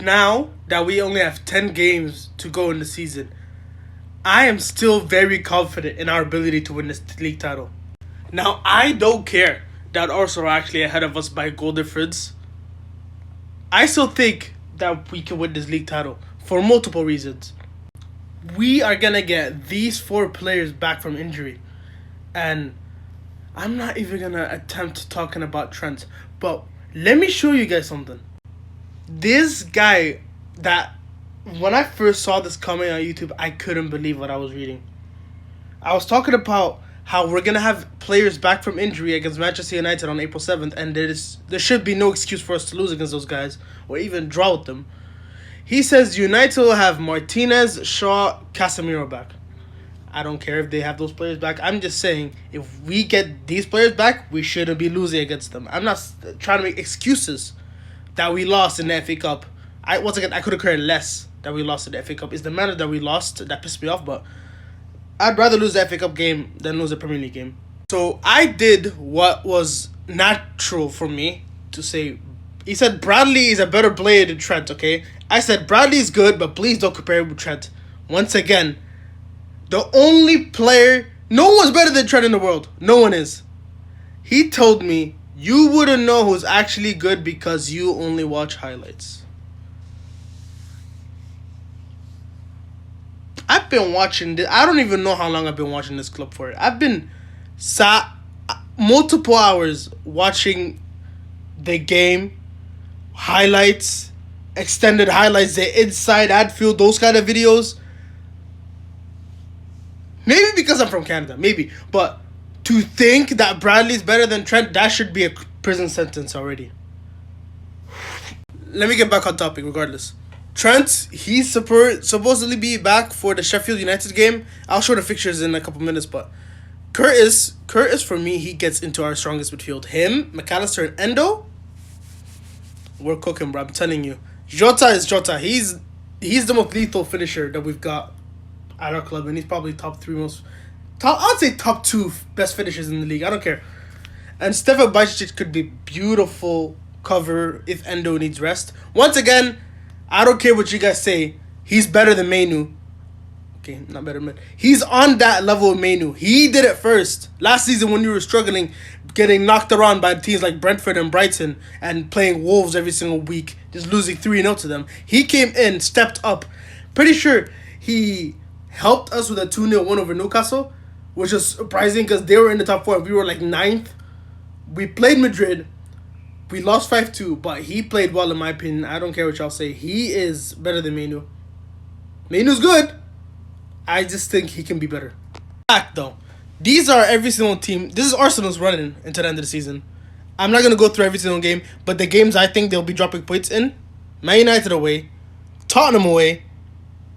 Now that we only have 10 games to go in the season, I am still very confident in our ability to win this league title. Now, I don't care that Arsenal are actually ahead of us by a goal difference. I still think that we can win this league title for multiple reasons. We are going to get these 4 players back from injury. And I'm not even going to attempt talking about Trent. But let me show you guys something. This guy that when I first saw this comment on YouTube, I couldn't believe what I was reading. I was talking about how we're going to have players back from injury against Manchester United on April 7th, and there should be no excuse for us to lose against those guys or even draw with them. He says United will have Martinez, Shaw, Casemiro back. I don't care if they have those players back. I'm just saying, if we get these players back, we shouldn't be losing against them. I'm not trying to make excuses that we lost in the FA Cup. Once again, I could have cared less that we lost in the FA Cup. It's the manner that we lost that pissed me off, but I'd rather lose the FA Cup game than lose the Premier League game. So I did what was natural for me to say. He said Bradley is a better player than Trent, okay? I said Bradley is good, but please don't compare him with Trent. Once again, the only player, no one's better than Trent in the world. No one is. He told me, you wouldn't know who's actually good because you only watch highlights. I've been watching this. I don't even know how long I've been watching this club for. I've been sat multiple hours watching the game, highlights, extended highlights, the inside Anfield, those kind of videos. Maybe because I'm from Canada, maybe. But to think that Bradley's better than Trent, that should be a prison sentence already. Let me get back on topic regardless. Trent, he's supposedly be back for the Sheffield United game. I'll show the fixtures in a couple minutes, but Curtis for me, he gets into our strongest midfield. Him, McAllister, and Endo, we're cooking, bro. I'm telling you. Jota is Jota. He's the most lethal finisher that we've got at our club, and he's probably I'd say top 2 best finishers in the league. I don't care. And Stefan Bajicic could be beautiful cover if Endo needs rest. Once again, I don't care what you guys say. He's better than Mainu. Okay, not better than he's on that level with Mainu. He did it first. Last season when you were struggling, getting knocked around by teams like Brentford and Brighton and playing Wolves every single week, just losing 3-0 to them. He came in, stepped up. Pretty sure he helped us with a 2-0 win over Newcastle, which is surprising because they were in the top 4. We were like 9th. We played Madrid. We lost 5-2, but he played well in my opinion. I don't care what y'all say. He is better than Mainu. Mainu's good. I just think he can be better. Fact though, these are every single team. This is Arsenal's running into the end of the season. I'm not going to go through every single game, but the games I think they'll be dropping points in: Man United away, Tottenham away,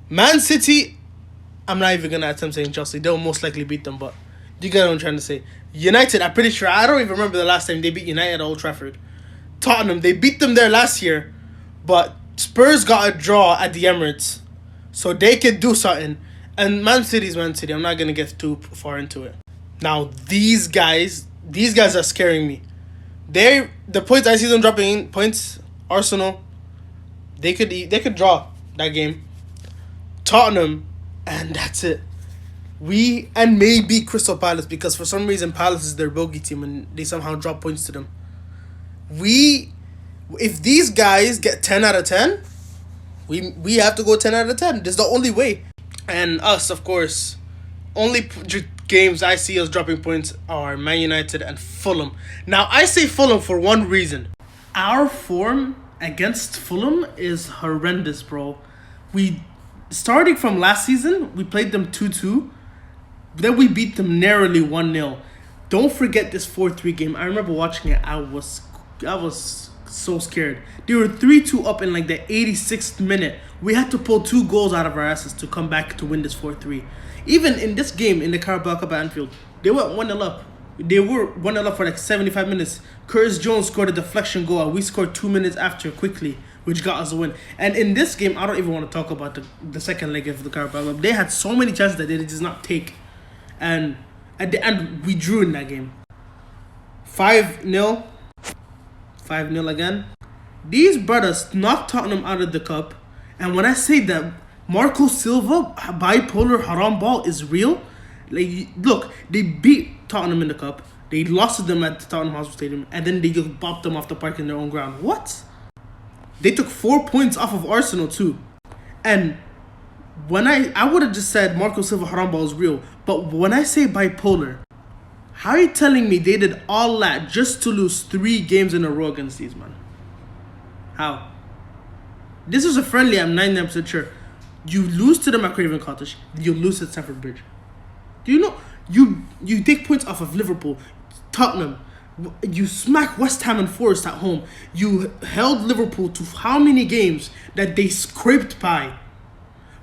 Man City. I'm not even going to attempt saying Chelsea. They'll most likely beat them, but you get what I'm trying to say. United, I'm pretty sure. I don't even remember the last time they beat United at Old Trafford. Tottenham, they beat them there last year, but Spurs got a draw at the Emirates, so they could do something. And Man City's Man City. I'm not going to get too far into it. Now, these guys are scaring me. The points I see them dropping in, points, Arsenal, they could draw that game. Tottenham, and that's it. And maybe Crystal Palace, because for some reason Palace is their bogey team and they somehow drop points to them. If these guys get 10 out of 10, we have to go 10 out of 10. This is the only way. And us, of course, only games I see us dropping points are Man United and Fulham. Now, I say Fulham for one reason. Our form against Fulham is horrendous, bro. Starting from last season, we played them 2-2. Then we beat them narrowly 1-0. Don't forget this 4-3 game. I remember watching it. I was so scared. They were 3-2 up in like the 86th minute. We had to pull 2 goals out of our asses to come back to win this 4-3. Even in this game in the Carabao Cup at Anfield, they went 1-0 up. They were 1-0 up for like 75 minutes. Curtis Jones scored a deflection goal, and we scored 2 minutes after quickly, which got us a win. And in this game, I don't even want to talk about the second leg of the Carabao Cup. They had so many chances that they did not take. And at the end, we drew in that game. 5-0. 5-0 again. These brothers knocked Tottenham out of the cup, and when I say that Marco Silva bipolar haram ball is real, like look, they beat Tottenham in the cup, they lost to them at the Tottenham Hotspur Stadium, and then they just bopped them off the park in their own ground. What? They took 4 points off of Arsenal too, and when I would have just said Marco Silva haram ball is real, but when I say bipolar, how are you telling me they did all that just to lose 3 games in a row against these man? How? This is a friendly, I'm 99% sure. You lose to them at Craven Cottage, you lose at Stamford Bridge. Do you know you take points off of Liverpool, Tottenham, you smack West Ham and Forest at home. You held Liverpool to how many games that they scraped by,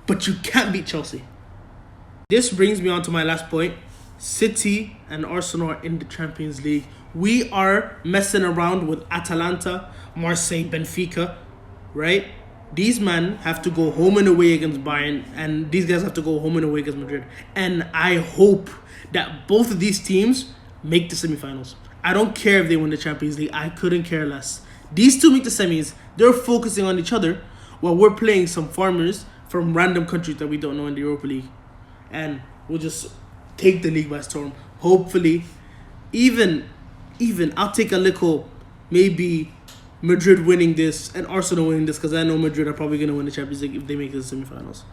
but you can't beat Chelsea. This brings me on to my last point. City and Arsenal are in the Champions League. We are messing around with Atalanta, Marseille, Benfica, right? These men have to go home and away against Bayern, and these guys have to go home and away against Madrid. And I hope that both of these teams make the semifinals. I don't care if they win the Champions League. I couldn't care less. These two make the semis. They're focusing on each other while we're playing some farmers from random countries that we don't know in the Europa League. And we'll just take the league by storm. Hopefully, even I'll take a little, maybe Madrid winning this and Arsenal winning this, because I know Madrid are probably going to win the Champions League if they make it to the semifinals.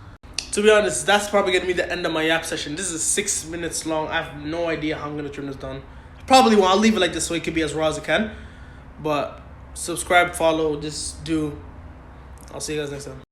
To be honest, that's probably going to be the end of my yap session. This is 6 minutes long. I have no idea how I'm going to turn this down. Probably won't. I'll leave it like this so it can be as raw as it can. But subscribe, follow, just do. I'll see you guys next time.